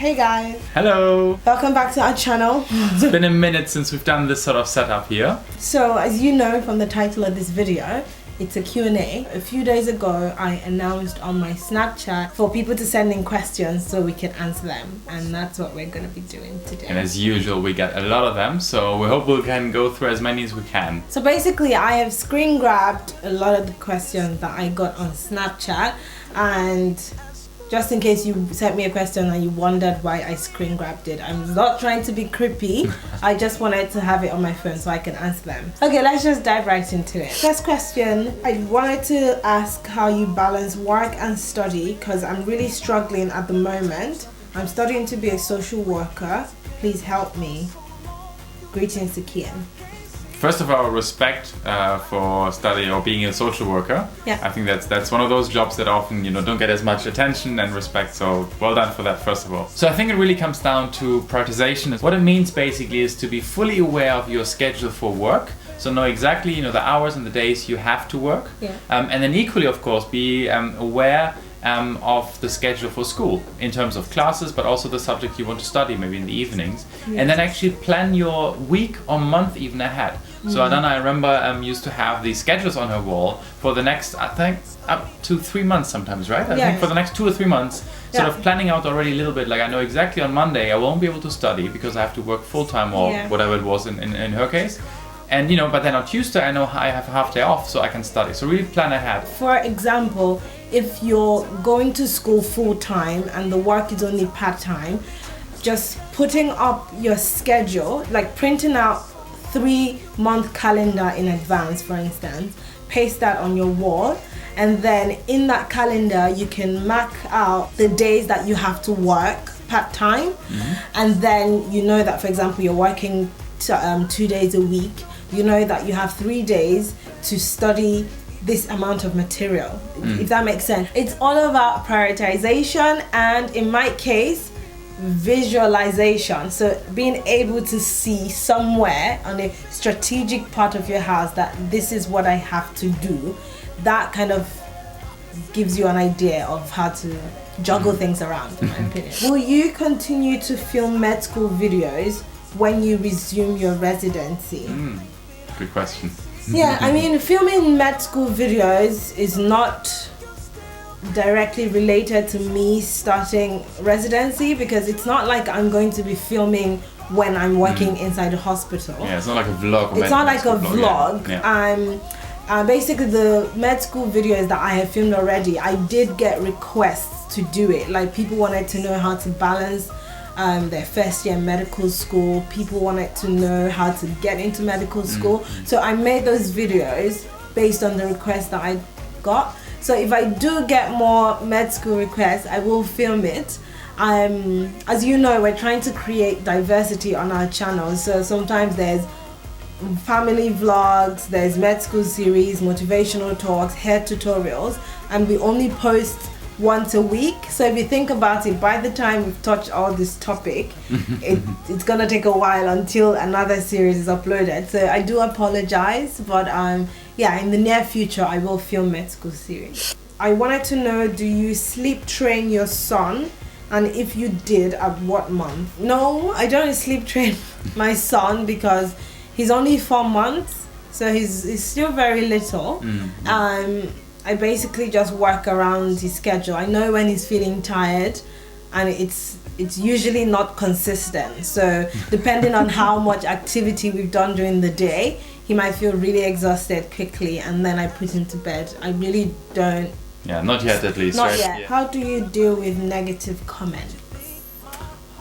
Hey guys, Hello! welcome back to our channel. It's been a minute since we've done this sort of setup here. So as you know from the title of this video, it's a Q&A. A few days ago I announced on my Snapchat for people to send in questions so we can answer them, and that's what we're going to be doing today. And as usual we get a lot of them, so we hope we can go through as many as we can. So basically I have screen grabbed a lot of the questions that I got on Snapchat, and just in case you sent me a question and you wondered why I screen grabbed it, I'm not trying to be creepy. I just wanted to have it on my phone so I can answer them. Okay, let's just dive right into it. First question, I wanted to ask how you balance work and study, because I'm really struggling at the moment. I'm studying to be a social worker. Please help me. Greetings to Kian. First of all, respect for study or being a social worker. Yeah. I think that's one of those jobs that often don't get as much attention and respect, so well done for that first of all. So I think it really comes down to prioritization. What it means basically is to be fully aware of your schedule for work. So know exactly the hours and the days you have to work. Yeah. And then equally of course be aware of the schedule for school in terms of classes, but also the subject you want to study maybe in the evenings. Yes. And then actually plan your week or month even ahead. So Adanna, I remember used to have these schedules on her wall for the next, I think, up to 3 months sometimes, right? I think for the next 2 or 3 months, sort of planning out already a little bit, like I know exactly on Monday I won't be able to study because I have to work full-time or whatever it was in her case. And but then on Tuesday I know I have a half day off so I can study. So really plan ahead. For example, if you're going to school full-time and the work is only part-time, just putting up your schedule, like printing out 3-month calendar in advance, for instance, paste that on your wall, and then in that calendar you can mark out the days that you have to work part-time. And then you know that, for example, you're working 2 days a week, you know that you have 3 days to study this amount of material, if that makes sense. It's all about prioritization and, in my case, visualization. So being able to see somewhere on a strategic part of your house that this is what I have to do, that kind of gives you an idea of how to juggle things around, in my opinion. Will you continue to film med school videos when you resume your residency? Good question. Yeah, I mean, filming med school videos is not directly related to me starting residency, because it's not like I'm going to be filming when I'm working inside a hospital. Yeah, it's not like a vlog. It's not like a vlog. Yeah. Basically the med school videos that I have filmed already, I did get requests to do it. Like, people wanted to know how to balance their first year medical school. People wanted to know how to get into medical school. So I made those videos based on the requests that I got. So if I do get more med school requests, I will film it. As you know, we're trying to create diversity on our channel. So sometimes there's family vlogs, there's med school series, motivational talks, hair tutorials, and we only post once a week. So if you think about it, by the time we've touched all this topic, it's gonna take a while until another series is uploaded. So I do apologize, but yeah, in the near future I will film med school series. I wanted to know, do you sleep train your son? And if you did, at what month? No, I don't sleep train my son because he's only 4 months, so he's still very little. I basically just work around his schedule. I know when he's feeling tired, and it's usually not consistent. So depending on how much activity we've done during the day, he might feel really exhausted quickly, and then I put him to bed. I really don't. Yeah, not yet at least. Not right? yet. Yeah. How do you deal with negative comments?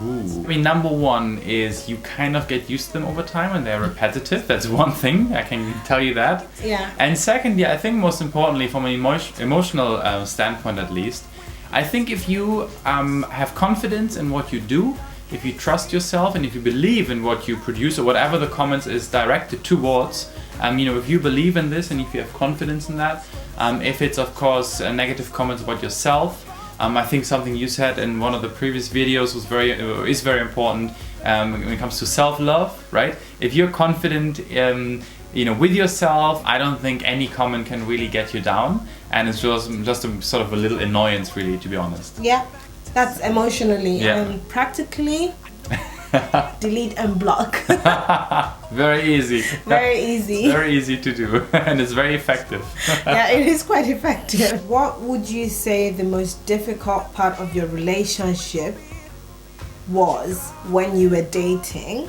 Ooh. I mean, number one is you kind of get used to them over time and they're repetitive. That's one thing, I can tell you that. Yeah. And secondly, I think most importantly, from an emotional standpoint at least, I think if you have confidence in what you do, if you trust yourself and if you believe in what you produce or whatever the comments is directed towards, if you believe in this and if you have confidence in that, if it's of course negative comments about yourself, I think something you said in one of the previous videos is very important when it comes to self-love, right? If you're confident with yourself, I don't think any comment can really get you down, and it's just a sort of a little annoyance, really, to be honest. Yeah. That's emotionally. Yeah. And practically, delete and block. Very easy. Very easy. Very easy to do, and it's very effective. Yeah, it is quite effective. What would you say the most difficult part of your relationship was when you were dating?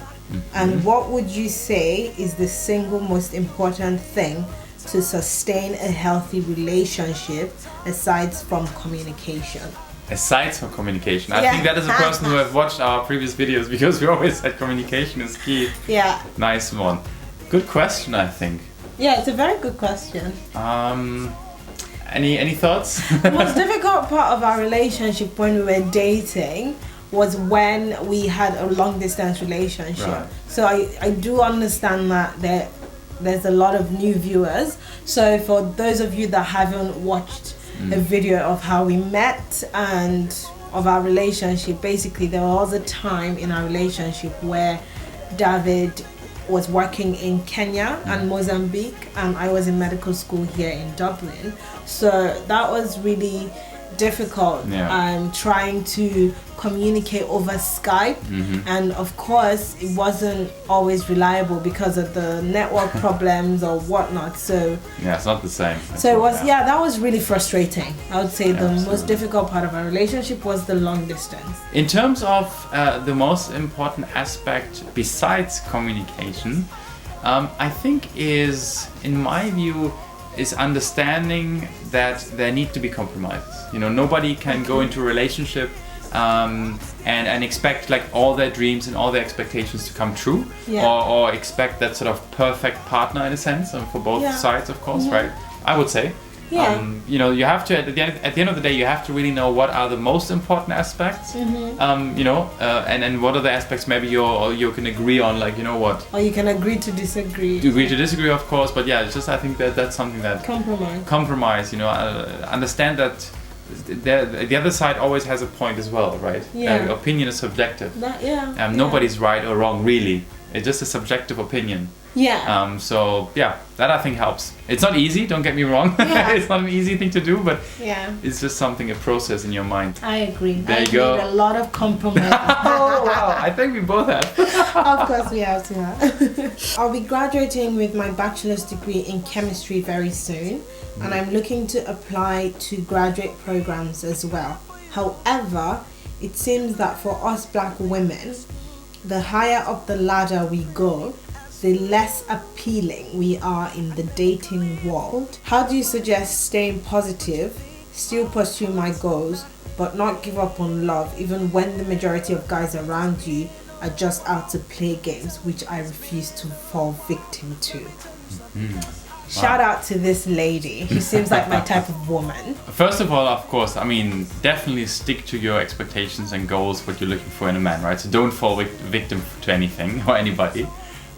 And what would you say is the single most important thing to sustain a healthy relationship aside from communication? Aside from communication, I Yeah. think that is a person who have watched our previous videos, because we always said communication is key. Yeah. Nice one. Good question, I think. Yeah, it's a very good question. Any thoughts? The most difficult part of our relationship when we were dating was when we had a long distance relationship. Right. So I do understand that there's a lot of new viewers. So for those of you that haven't watched a video of how we met and of our relationship, basically there was a time in our relationship where David was working in Kenya and Mozambique, and I was in medical school here in Dublin. So that was really difficult, trying to communicate over Skype, and of course it wasn't always reliable because of the network problems or whatnot. So yeah, it's not the same. So it was, that was really frustrating. I would say the Absolutely. most difficult part of our relationship was the long distance. In terms of the most important aspect besides communication, I think is, in my view, is understanding that there need to be compromises. You know, nobody can go into a relationship and expect like all their dreams and all their expectations to come true, or expect that sort of perfect partner in a sense, for both sides, of course, right? I would say. You know, you have to at the end of the day, you have to really know what are the most important aspects. You know, and what are the aspects maybe you can agree on, like, you know what. Or you can agree to disagree. You agree to disagree, of course, but yeah, it's just, I think that's something that compromise. You know, understand that the other side always has a point as well, right? Yeah. Opinion is subjective. That, nobody's right or wrong, really. It's just a subjective opinion. Yeah. So yeah, that I think helps. It's not easy, don't get me wrong. It's not an easy thing to do, but it's just something, a process in your mind. I agree. There you go. Made a lot of compromise. Oh wow, I think we both have. Of course we have to have. I'll be graduating with my bachelor's degree in chemistry very soon, and I'm looking to apply to graduate programs as well. However, it seems that for us black women, the higher up the ladder we go, the less appealing we are in the dating world. How do you suggest staying positive, still pursue my goals, but not give up on love, even when the majority of guys around you are just out to play games, which I refuse to fall victim to? Shout out to this lady who seems like my type of woman. First of all, of course, I mean, definitely stick to your expectations and goals, what you're looking for in a man, right? So don't fall victim to anything or anybody.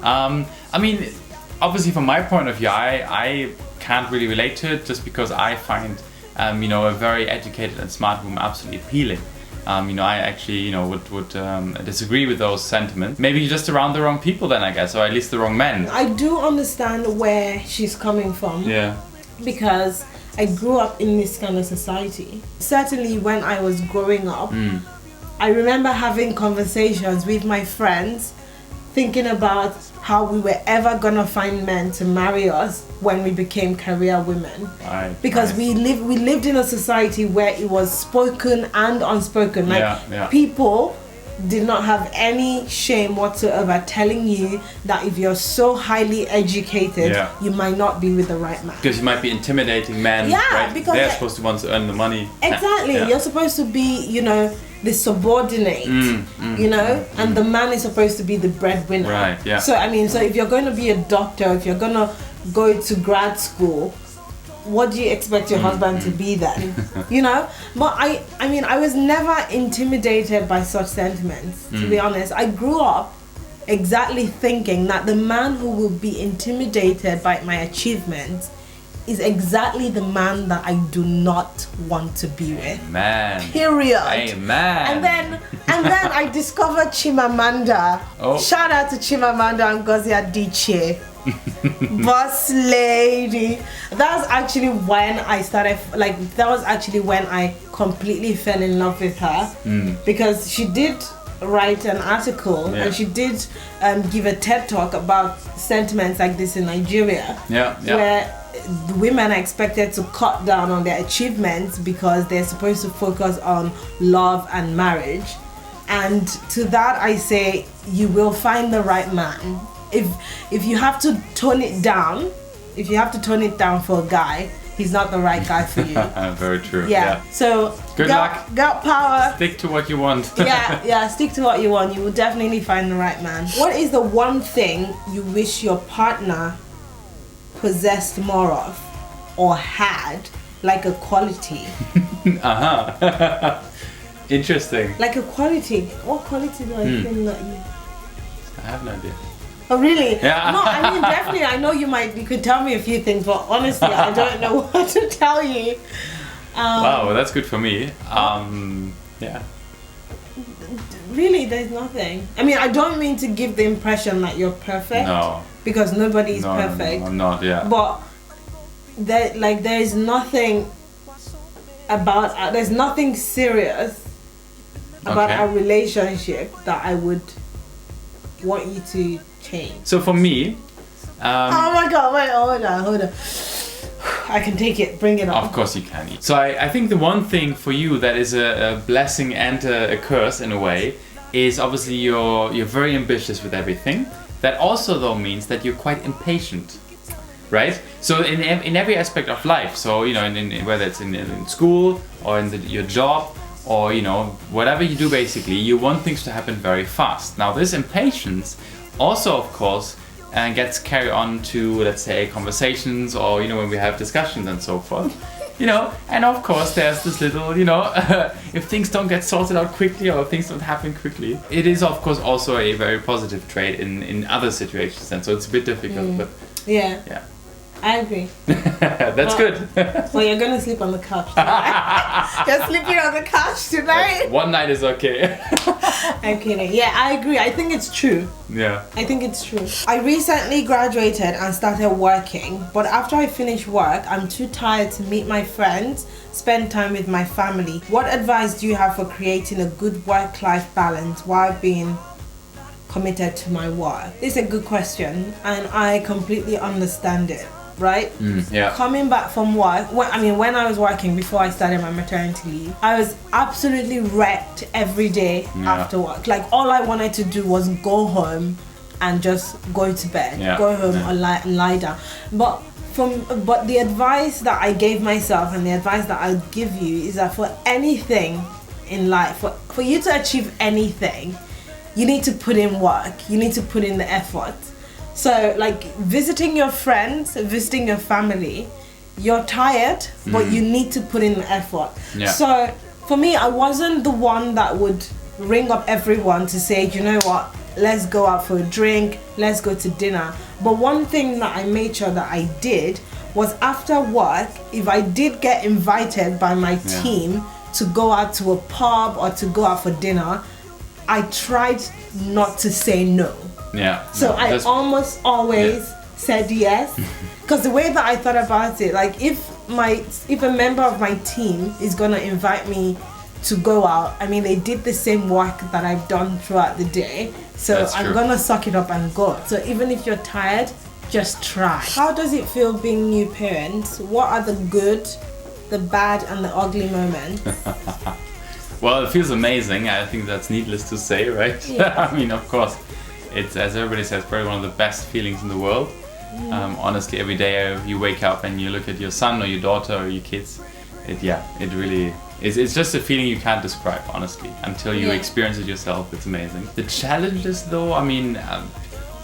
I mean, obviously from my point of view, I can't really relate to it, just because I find, you know, a very educated and smart woman absolutely appealing. You know, I actually, you know, would disagree with those sentiments. Maybe you're just around the wrong people then, I guess, or at least the wrong men. I do understand where she's coming from. Yeah. Because I grew up in this kind of society. Certainly when I was growing up, I remember having conversations with my friends, thinking about how we were ever gonna find men to marry us when we became career women. Right, because we lived in a society where it was spoken and unspoken. Like people did not have any shame whatsoever telling you that if you're so highly educated, you might not be with the right man. Because you might be intimidating men, right? Because they're supposed to want to earn the money. Exactly. You're supposed to be, you know, the subordinate, you know, and the man is supposed to be the breadwinner. Right, yeah. So, I mean, so if you're going to be a doctor, if you're going to go to grad school, what do you expect your husband to be then? You know? But I mean, I was never intimidated by such sentiments, to be honest. I grew up exactly thinking that the man who will be intimidated by my achievements is exactly the man that I do not want to be with. Amen. Period. Amen. And then I discovered Chimamanda. Oh. Shout out to Chimamanda Ngozi Adichie. Boss lady. That's actually when I started, like, that was actually when I completely fell in love with her. Because she did write an article and she did give a TED talk about sentiments like this in Nigeria. Where the women are expected to cut down on their achievements because they're supposed to focus on love and marriage. And to that I say, you will find the right man. If you have to tone it down, for a guy, he's not the right guy for you. Very true. Yeah. So good luck. Got power. Stick to what you want. yeah. Stick to what you want. You will definitely find the right man. What is the one thing you wish your partner possessed more of, or had, like a quality? Interesting. Like a quality. What quality do I think that you? I have no idea. Oh really? Yeah. No, I mean definitely. I know you could tell me a few things, but honestly, I don't know what to tell you. Wow, well, that's good for me. Yeah. Really, there's nothing. I mean, I don't mean to give the impression that you're perfect. No. Because nobody is perfect. No, I'm not. Yeah. But there is nothing about. There's nothing serious about our relationship that I would want you to change. So for me, oh my god, wait, hold on. I can take it, bring it on. Of course you can. So I think the one thing for you that is a blessing and a curse in a way is obviously you're very ambitious with everything. That also though means that you're quite impatient, right? So in every aspect of life, so you know, in whether it's in school or in your job, or you know, whatever you do, basically you want things to happen very fast. Now this impatience also of course gets carried on to, let's say, conversations, or you know, when we have discussions and so forth. You know, and of course there's this little, you know, if things don't get sorted out quickly or if things don't happen quickly, it is of course also a very positive trait in other situations, and so it's a bit difficult, but yeah, I agree. That's good. Well, you're gonna sleep on the couch tonight. You're sleeping on the couch tonight. One night is okay. I'm kidding. Yeah, I agree. I think it's true. Yeah. I think it's true. I recently graduated and started working, but after I finish work, I'm too tired to meet my friends, spend time with my family. What advice do you have for creating a good work-life balance while being committed to my work? This is a good question, and I completely understand it. Right? Yeah. Coming back from work, when I was working before I started my maternity leave, I was absolutely wrecked every day after work. Like all I wanted to do was go home and just go to bed, go home and lie down. But the advice that I gave myself and the advice that I give you is that for anything in life, for you to achieve anything, you need to put in work. You need to put in the effort. So like visiting your friends, visiting your family, you're tired, but you need to put in the effort. Yeah. So for me, I wasn't the one that would ring up everyone to say, you know what, let's go out for a drink, let's go to dinner. But one thing that I made sure that I did was after work, if I did get invited by my team to go out to a pub or to go out for dinner, I tried not to say no. Yeah. So I almost always said yes, because the way that I thought about it, like if a member of my team is gonna invite me to go out, I mean they did the same work that I've done throughout the day, so I'm gonna suck it up and go. So even if you're tired, just try. How does it feel being new parents? What are the good, the bad, and the ugly moments? Well, it feels amazing. I think that's needless to say, right? Yeah. I mean, of course. It's, as everybody says, probably one of the best feelings in the world. Honestly, every day you wake up and you look at your son or your daughter or your kids, it really is. It's just a feeling you can't describe, honestly, until you experience it yourself. It's amazing. The challenges, though, I mean,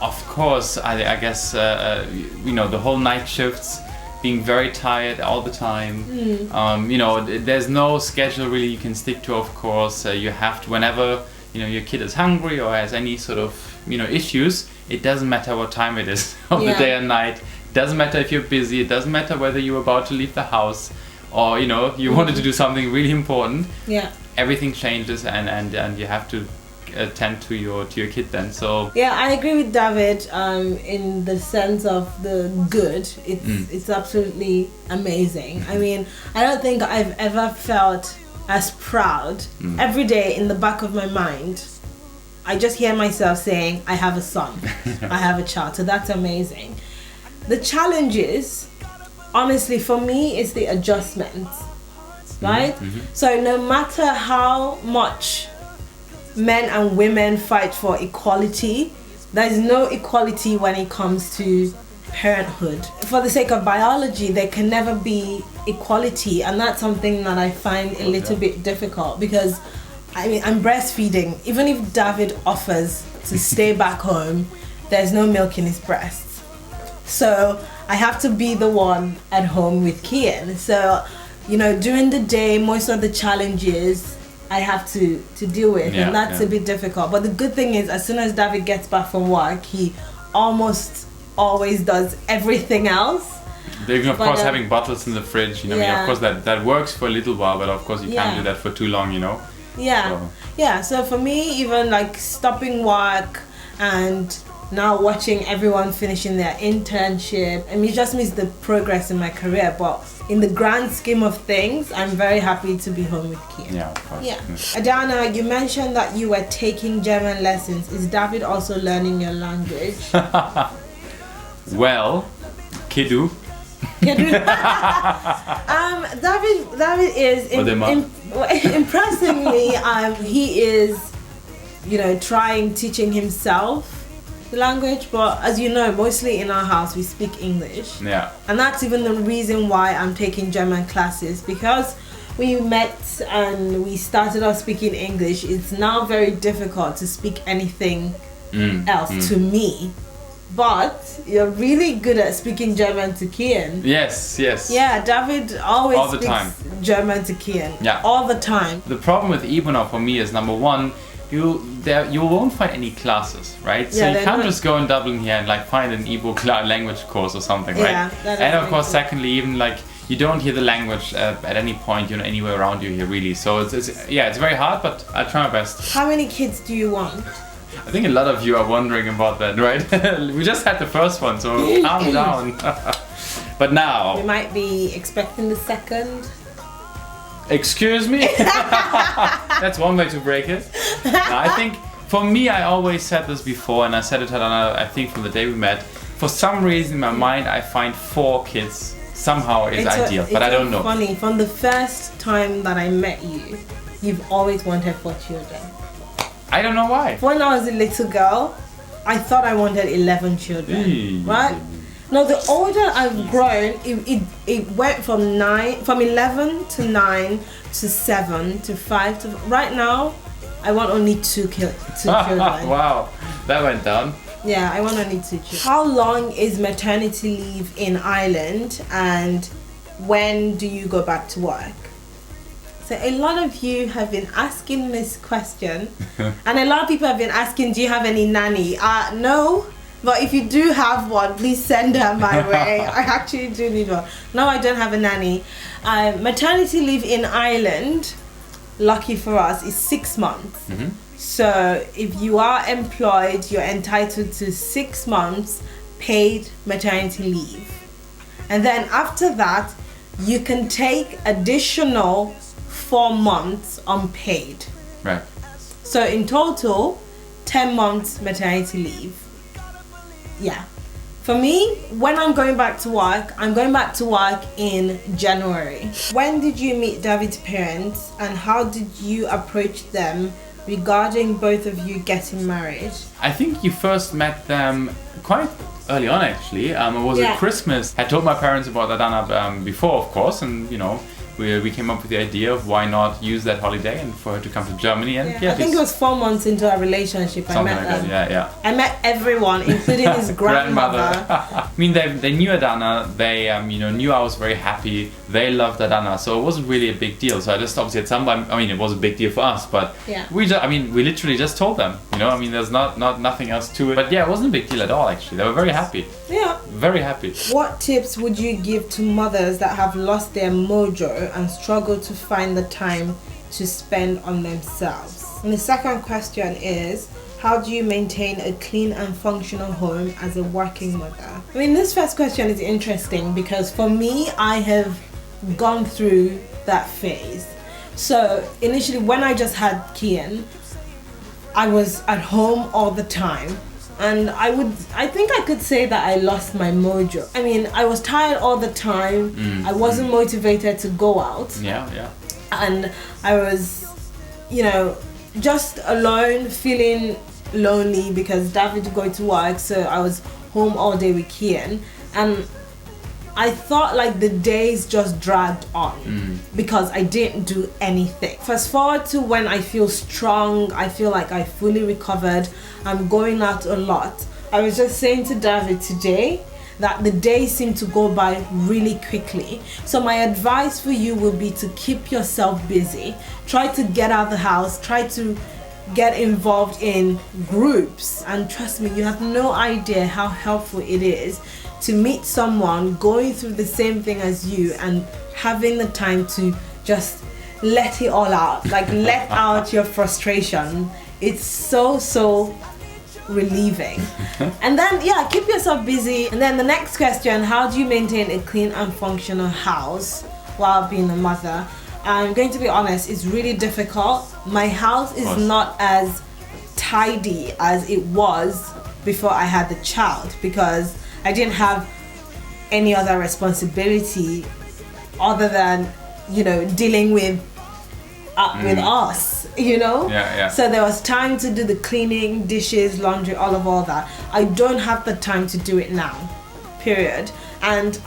of course, I guess, you know, the whole night shifts, being very tired all the time. You know, there's no schedule really you can stick to, of course. You have to, whenever, you know, your kid is hungry or has any sort of, you know, issues, it doesn't matter what time it is of the day and night. It doesn't matter if you're busy. It doesn't matter whether you're about to leave the house or, you know, you wanted to do something really important. Yeah. Everything changes and you have to tend to your kid then. So yeah, I agree with David in the sense of the good. It's absolutely amazing. I mean, I don't think I've ever felt as proud. Every day in the back of my mind, I just hear myself saying, I have a son, I have a child. So that's amazing. The challenges, honestly, for me, is the adjustments, right? So no matter how much men and women fight for equality, there is no equality when it comes to parenthood. For the sake of biology, there can never be equality, and that's something that I find a little bit difficult, because I mean, I'm breastfeeding. Even if David offers to stay back home, there's no milk in his breast. So I have to be the one at home with Kian. So, you know, during the day, most of the challenges I have to deal with, and that's a bit difficult. But the good thing is, as soon as David gets back from work, he almost always does everything else. They're of course having bottles in the fridge, you know. I mean, of course that works for a little while, but of course you can't do that for too long, you know. So for me, even like stopping work and now watching everyone finishing their internship, I mean, it just means the progress in my career, but in the grand scheme of things, I'm very happy to be home with Kian. Yeah, of course. Adanna, you mentioned that you were taking German lessons. Is David also learning your language? Well, Kidu. David is impressingly he is, you know, teaching himself the language, but as you know, mostly in our house we speak English. And that's even the reason why I'm taking German classes, because we met and we started off speaking English. It's now very difficult to speak anything else to me. But you're really good at speaking German to Kian. Yes. Yeah, David always all the speaks time. German to Kian. Yeah. All the time. The problem with Ibona for me is, number one, you won't find any classes, right? So you can't just go in Dublin here and like find an Igbo language course or something, right? And of course, secondly, even like you don't hear the language at any point, you know, anywhere around you here really. So it's very hard, but I'll try my best. How many kids do you want? I think a lot of you are wondering about that, right? We just had the first one, so calm down. But now we might be expecting the second. Excuse me? That's one way to break it. No, I think, for me, I always said this before, and I said it to Adanna, I think from the day we met. For some reason in my mind, I find 4 kids somehow is ideal, but I don't know. It's funny, from the first time that I met you, you've always wanted 4 children. I don't know why. When I was a little girl, I thought I wanted 11 children, right? No, the older I've grown, it went from 11 to 9 to 7 to 5 to... Right now, I want only 2 children. Wow, that went down. Yeah, I want only 2 children. How long is maternity leave in Ireland, and when do you go back to work? So a lot of you have been asking this question, and a lot of people have been asking, do you have any nanny? No, but if you do have one, please send her my way. I actually do need one. No, I don't have a nanny. Maternity leave in Ireland, lucky for us, is 6 months. So if you are employed, you're entitled to 6 months paid maternity leave. And then after that, you can take additional 4 months unpaid. Right. So in total, 10 months maternity leave. Yeah. For me, when I'm going back to work, I'm going back to work in January. When did you meet David's parents, and how did you approach them regarding both of you getting married? I think you first met them quite early on, actually. It was at Christmas. I told my parents about Adanna before, of course, and you know, we came up with the idea of why not use that holiday and for her to come to Germany. And I think it was 4 months into our relationship I met them. Yeah. I met everyone, including his grandmother. I mean, they knew Adanna. They knew I was very happy. They loved Adanna, so it wasn't really a big deal. So I just obviously at some point, I mean, it was a big deal for us, but we literally just told them. You know, I mean, there's nothing else to it. But yeah, it wasn't a big deal at all. Actually, they were very happy. Yeah. Very happy. What tips would you give to mothers that have lost their mojo and struggle to find the time to spend on themselves? And the second question is, how do you maintain a clean and functional home as a working mother? I mean, this first question is interesting because for me, I have gone through that phase. So initially, when I just had Kian, I was at home all the time. And I think I could say that I lost my mojo. I mean, I was tired all the time. I wasn't motivated to go out. Yeah. And I was, just alone, feeling lonely because David would go to work. So I was home all day with Kian. And I thought like the days just dragged on because I didn't do anything. Fast forward to when I feel strong, I feel like I fully recovered, I'm going out a lot. I was just saying to David today that the days seem to go by really quickly. So my advice for you will be to keep yourself busy. Try to get out of the house, try to get involved in groups, and trust me, you have no idea how helpful it is to meet someone going through the same thing as you and having the time to just let it all out, like let out your frustration. It's so relieving. And then keep yourself busy. And then the next question, how do you maintain a clean and functional house while being a mother? I'm going to be honest, it's really difficult. My house is not as tidy as it was before I had the child because I didn't have any other responsibility other than, dealing with us, Yeah. So there was time to do the cleaning, dishes, laundry, all that. I don't have the time to do it now, period. And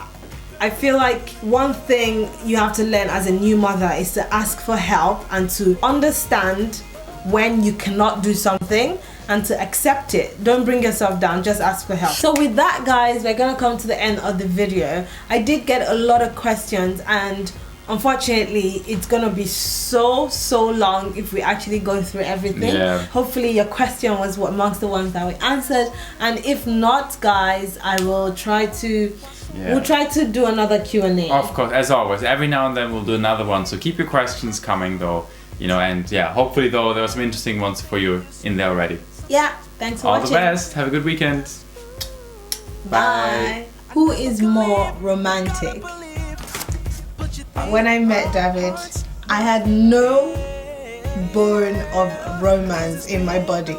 I feel like one thing you have to learn as a new mother is to ask for help and to understand when you cannot do something and to accept it. Don't bring yourself down, just ask for help. So with that, guys, we're gonna come to the end of the video. I did get a lot of questions and unfortunately it's gonna be so long if we actually go through everything. Hopefully your question was amongst the ones that we answered, and if not, guys, I will try to we'll try to do another Q&A. Of course, as always, every now and then we'll do another one, so keep your questions coming though, and hopefully though there are some interesting ones for you in there already. Thanks for watching. All the best. Have a good weekend. Bye. Who is more romantic? When I met David, I had no bone of romance in my body.